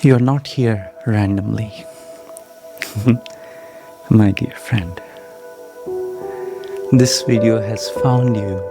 You're not here randomly, my dear friend. This video has found you.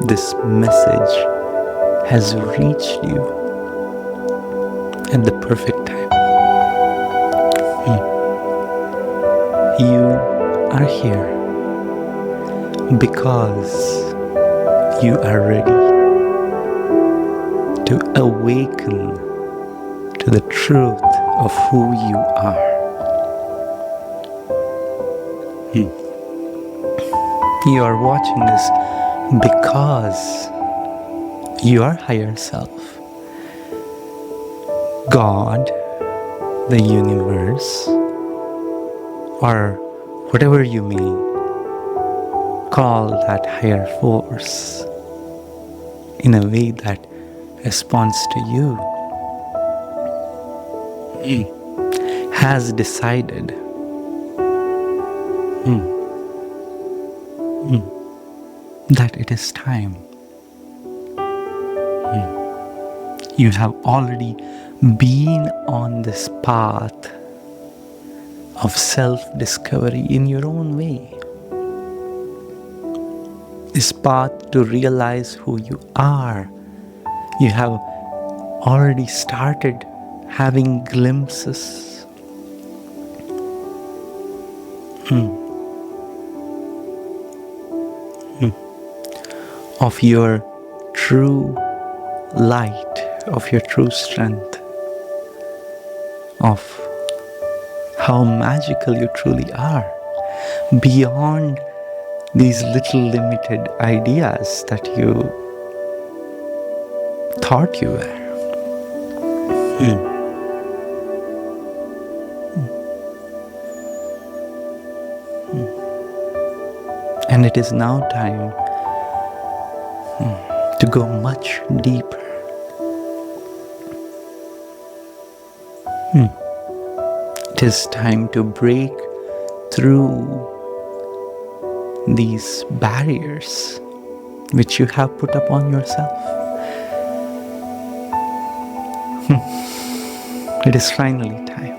This message has reached you at the perfect time. You are here because you are ready to awaken to the truth of who you are. You are watching this because your higher self, God, the universe, or whatever you may call that higher force, in a way that responds to you, has decided that it is time. You have already been on this path of self-discovery in your own way. This path to realize who you are. You have already started having glimpses. Of your true light, of your true strength, of how magical you truly are, beyond these little limited ideas that you thought you were. And it is now time to go much deeper. It is time to break through these barriers which you have put upon yourself. It is finally time.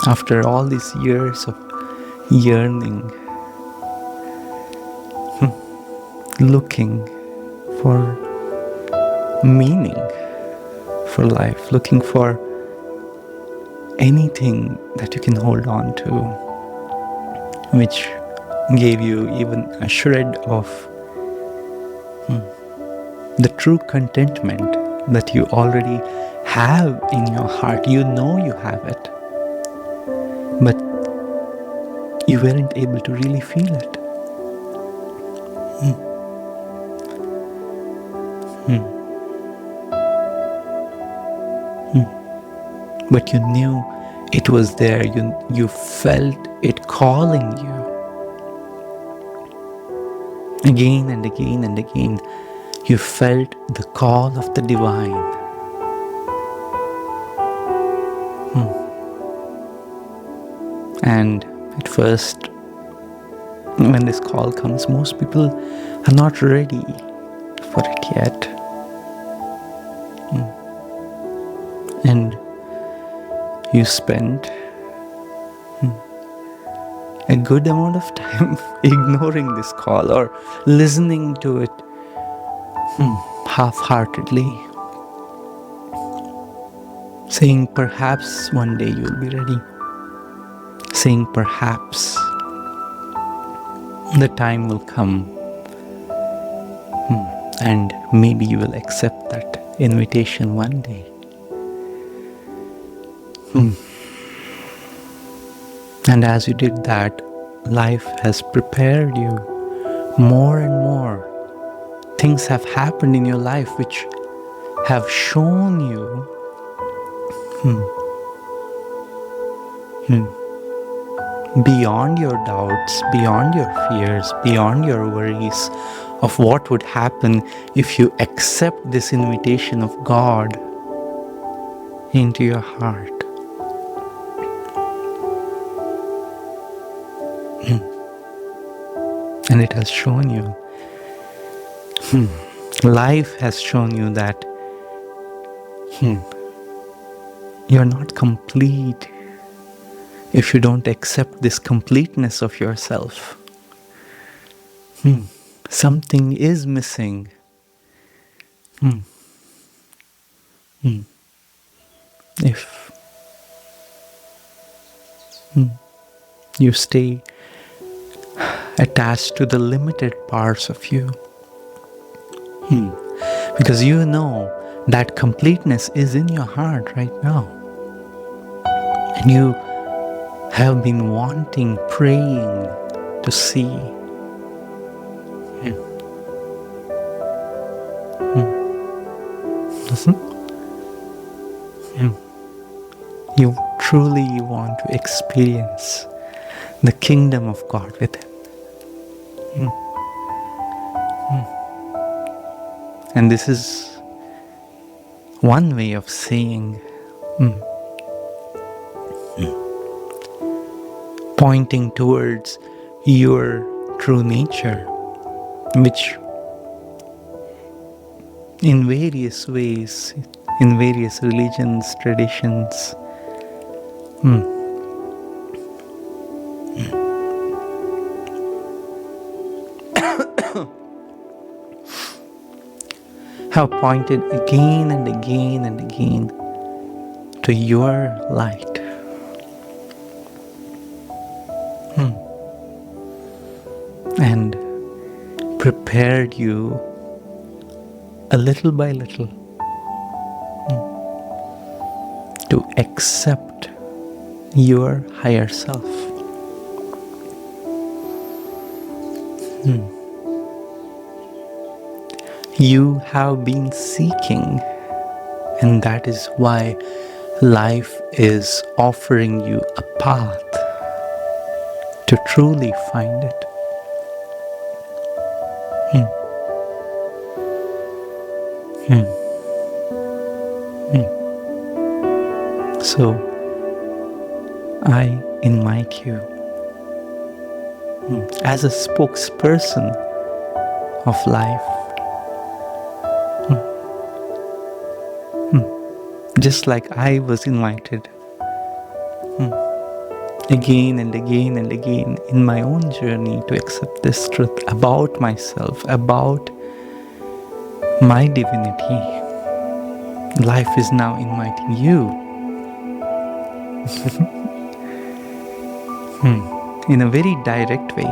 After all these years of yearning, looking for meaning for life, looking for anything that you can hold on to, which gave you even a shred of the true contentment that you already have in your heart. You know you have it, but you weren't able to really feel it. But you knew it was there. You felt it calling you. Again and again and again, you felt the call of the divine. And at first, when this call comes, most people are not ready for it yet. And you spend a good amount of time ignoring this call or listening to it half-heartedly, saying perhaps one day you'll be ready, saying perhaps the time will come and maybe you will accept that invitation one day. And as you did that, life has prepared you more and more. Things have happened in your life which have shown you beyond your doubts, beyond your fears, beyond your worries of what would happen if you accept this invitation of God into your heart. And it has shown you, life has shown you that you're not complete if you don't accept this completeness of yourself. Something is missing. If you stay attached to the limited parts of you, because you know that completeness is in your heart right now, and you have been wanting, praying to see. You truly want to experience the kingdom of God within. And this is one way of saying, pointing towards your true nature, which in various ways, in various religions, traditions, have pointed again and again and again to your light. And prepared you a little by little to accept your higher self. You have been seeking, and that is why life is offering you a path to truly find it. So I invite you as a spokesperson of life, just like I was invited again and again and again in my own journey to accept this truth about myself, about my divinity. Life is now inviting you in a very direct way,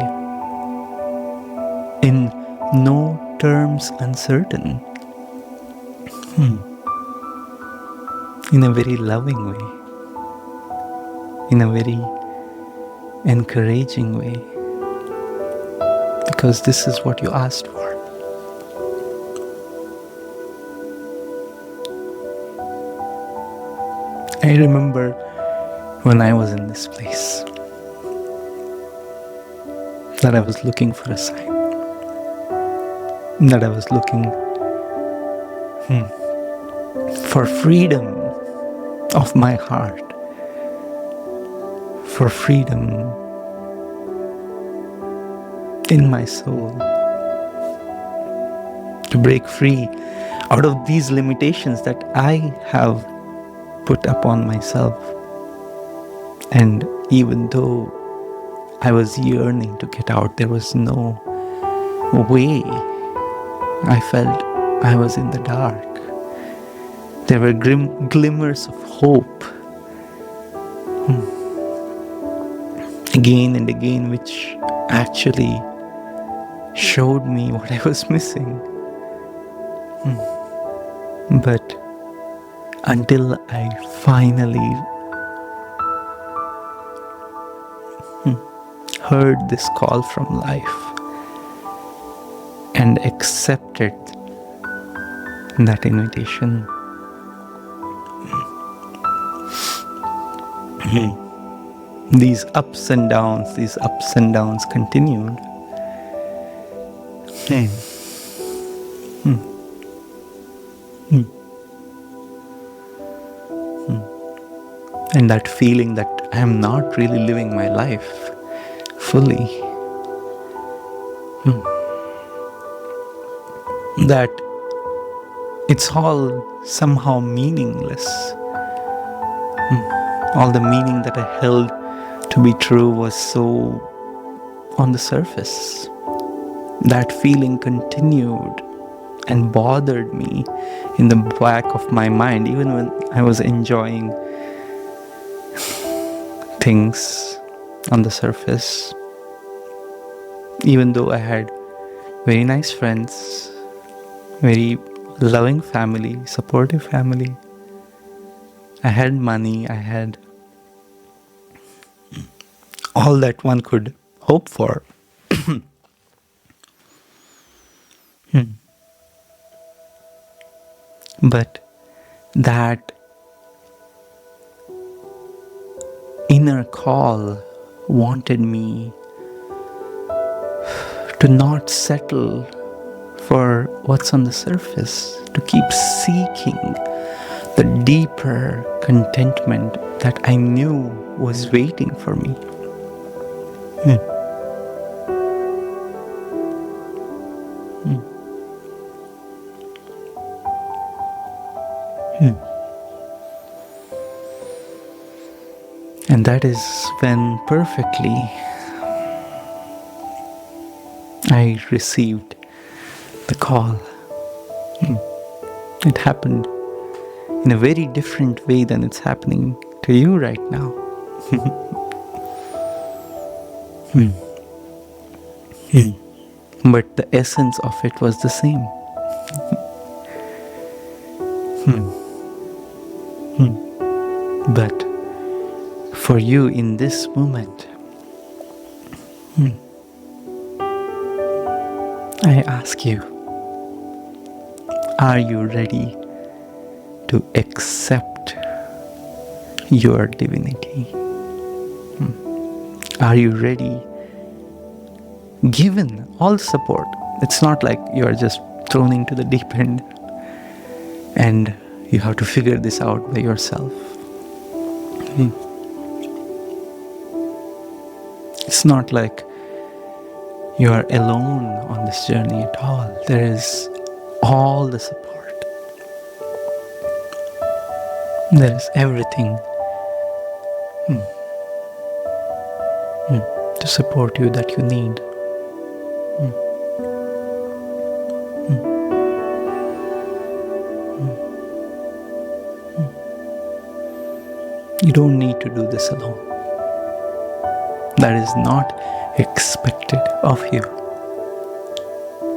in no terms uncertain, in a very loving way, in a very encouraging way, because this is what you asked for. I remember when I was in this place that I was looking for a sign, that I was looking for freedom of my heart, for freedom in my soul, to break free out of these limitations that I have put upon myself. And even though I was yearning to get out, there was no way. I felt I was in the dark. There were glimmers of hope, again and again, which actually showed me what I was missing. But until I finally heard this call from life and accepted that invitation, these ups and downs continued. And that feeling that I am not really living my life fully that it's all somehow meaningless. All the meaning that I held to be true was so on the surface. That feeling continued and bothered me in the back of my mind, even when I was enjoying things on the surface. Even though I had very nice friends, very loving family, supportive family, I had money, I had all that one could hope for. But that inner call wanted me to not settle for what's on the surface, to keep seeking the deeper contentment that I knew was waiting for me. And that is when perfectly I received the call. It happened in a very different way than it's happening to you right now. But the essence of it was the same. But for you in this moment, I ask you, are you ready to accept your divinity? Are you ready? Given all support, it's not like you are just thrown into the deep end and you have to figure this out by yourself. It's not like you are alone on this journey at all. There is all the support. There is everything to support you that you need. You don't need to do this alone. That is not expected of you,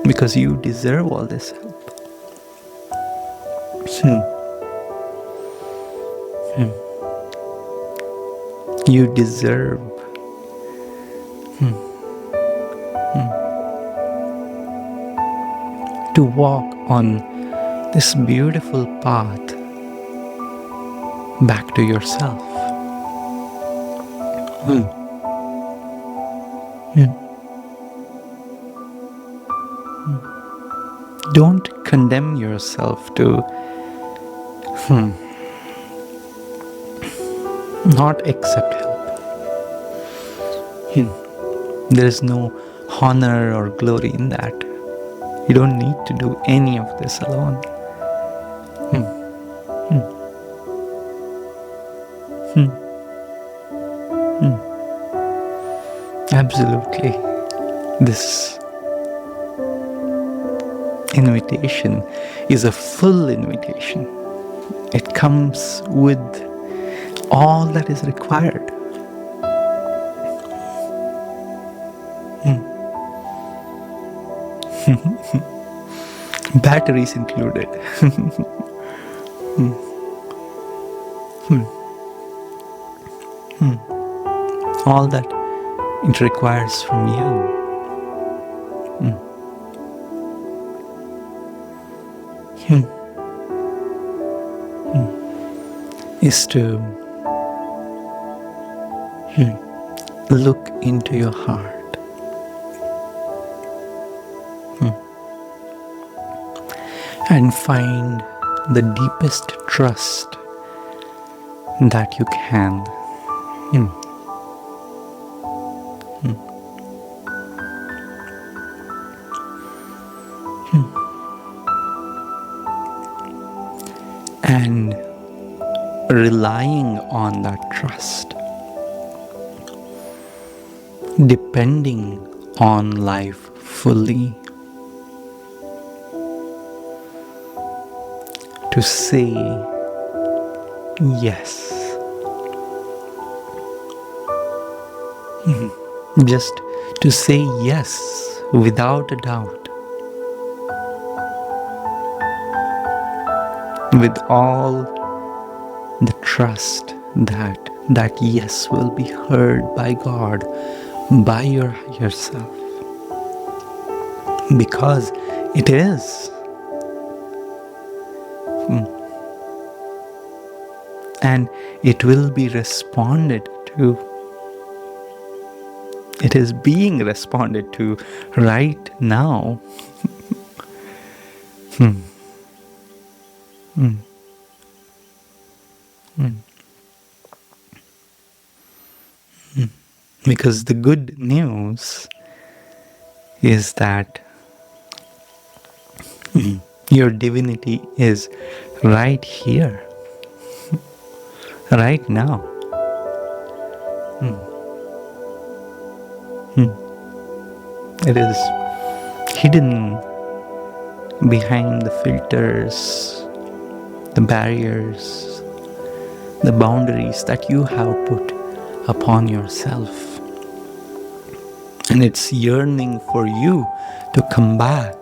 because you deserve all this help. You deserve to walk on this beautiful path back to yourself. Don't condemn yourself to not accept help. There is no honor or glory in that. You don't need to do any of this alone. Absolutely. This invitation is a full invitation. It comes with all that is required. Batteries included. All that it requires from you is to look into your heart and find the deepest trust that you can. relying on that trust, depending on life fully, to say yes. Just to say yes without a doubt, with all the trust that that yes will be heard by God, by your higher self, because it is. And it will be responded to. It is being responded to right now. Because the good news is that your divinity is right here, right now. It is hidden behind the filters, the barriers, the boundaries that you have put upon yourself. And it's yearning for you to come back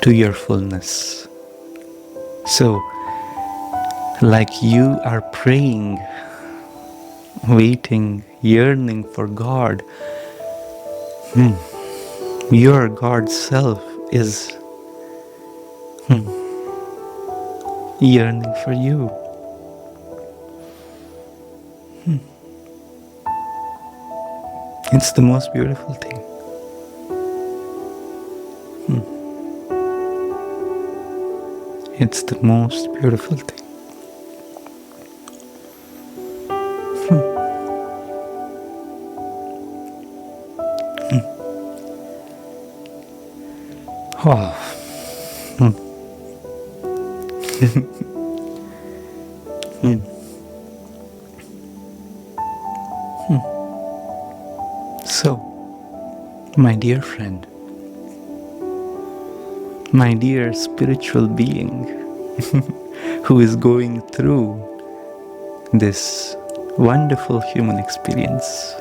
to your fullness. So, like you are praying, waiting, yearning for God, your God self is yearning for you. It's the most beautiful thing. It's the most beautiful thing. Oh. So, my dear friend, my dear spiritual being who is going through this wonderful human experience,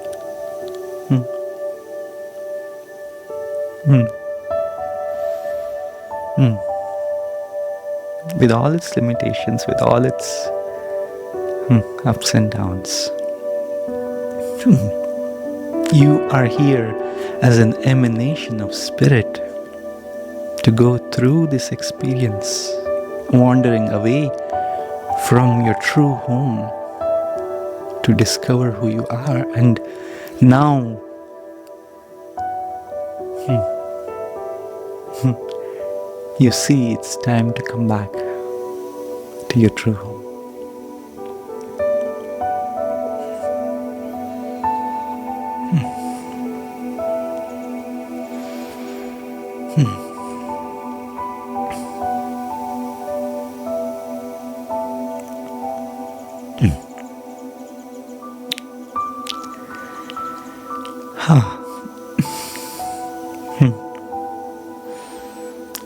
with all its limitations, with all its ups and downs, you are here as an emanation of spirit to go through this experience, wandering away from your true home to discover who you are. And now you see it's time to come back to your true home.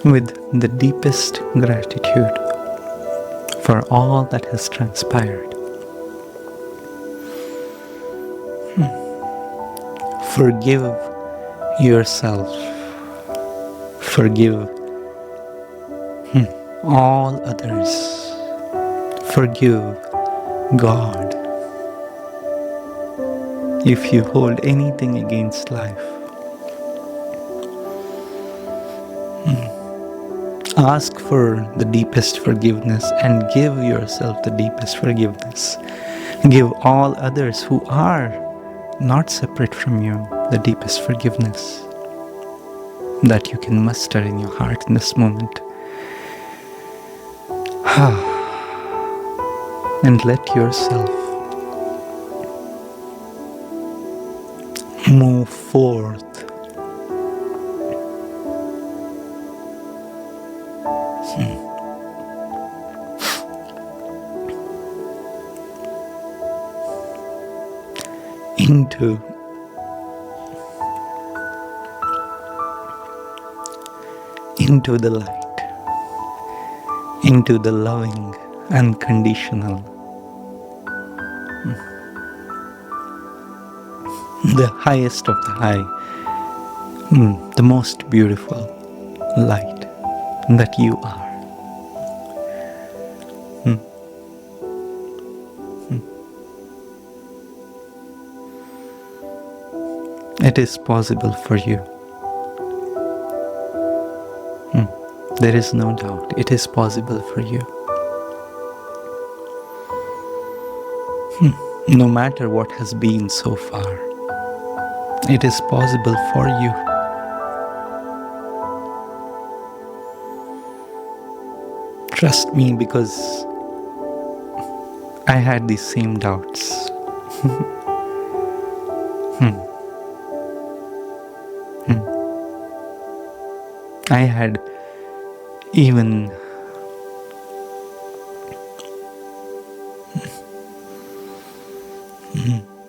With the deepest gratitude for all that has transpired, forgive yourself, forgive all others, forgive God if you hold anything against life. Ask for the deepest forgiveness and give yourself the deepest forgiveness. Give all others who are not separate from you the deepest forgiveness that you can muster in your heart in this moment. And let yourself move forth into the light, into the loving, unconditional, the highest of the high, the most beautiful light that you are. It is possible for you. There is no doubt. It is possible for you. No matter what has been so far, it is possible for you. Trust me, because I had these same doubts. I had even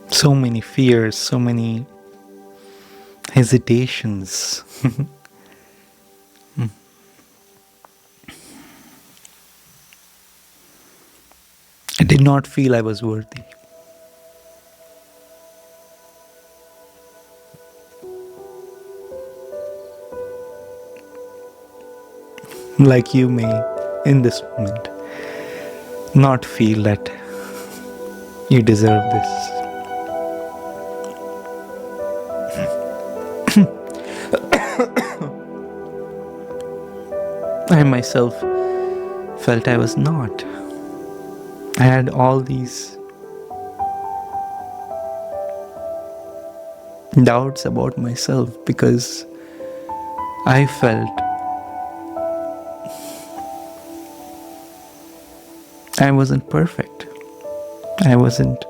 so many fears, so many hesitations. I did not feel I was worthy. Like you may, in this moment, not feel that you deserve this. I myself felt I was not. I had all these doubts about myself because I felt I wasn't perfect. I wasn't.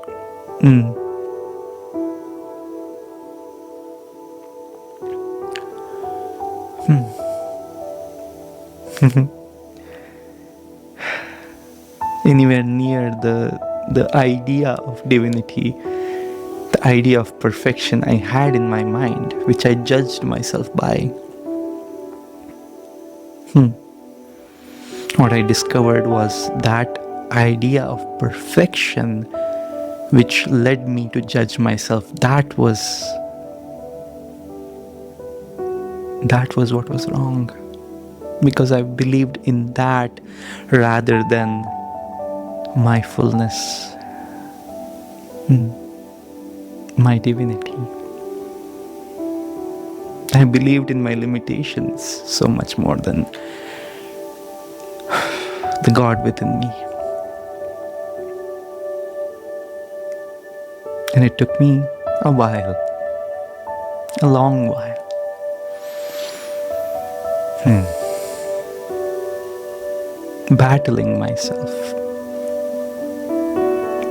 Anywhere near the idea of divinity, the idea of perfection I had in my mind, which I judged myself by. What I discovered was that idea of perfection which led me to judge myself. That was what was wrong, because I believed in that rather than my fullness, my divinity. I believed in my limitations so much more than the God within me. And it took me a while, a long while. Battling myself,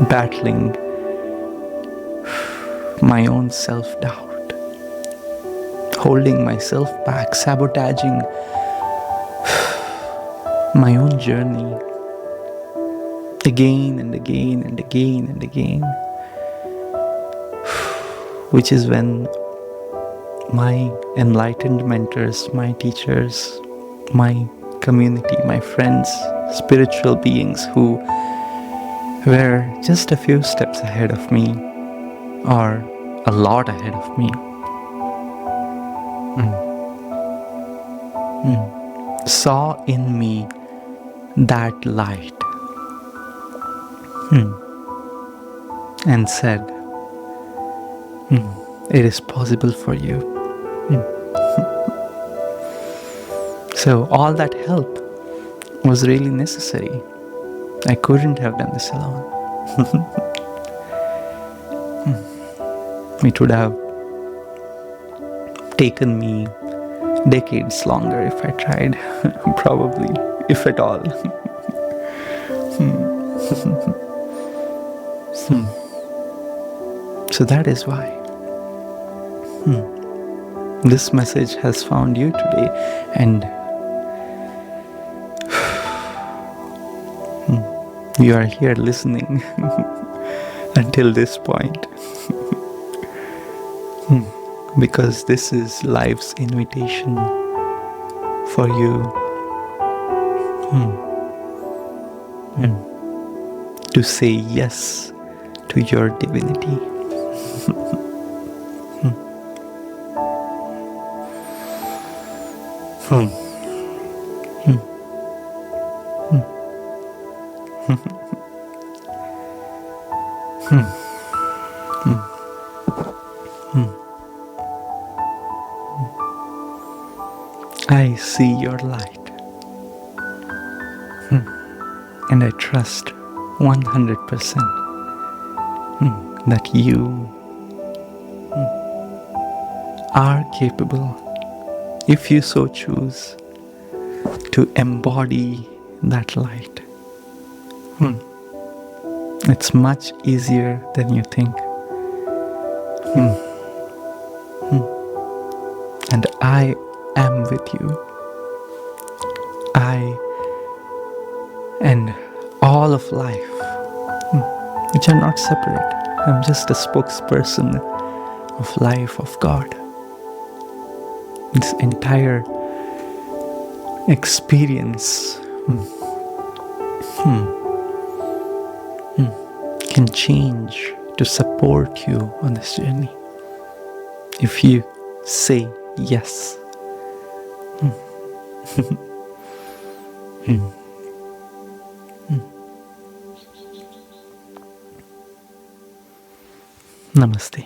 battling my own self-doubt, holding myself back, sabotaging my own journey again and again and again and again, which is when my enlightened mentors, my teachers, my community, my friends, spiritual beings who were just a few steps ahead of me or a lot ahead of me, saw in me that light and said, it is possible for you. So all that help was really necessary. I couldn't have done this alone. It would have taken me decades longer if I tried, probably, if at all. So that is why this message has found you today, and you are here listening until this point. Because this is life's invitation for you to say yes to your divinity. I see your light, and I trust 100% that you are capable, if you so choose, to embody that light. It's much easier than you think. And I am with you. I and all of life, which are not separate. I'm just a spokesperson of life, of God. This entire experience can change to support you on this journey if you say yes. Namaste.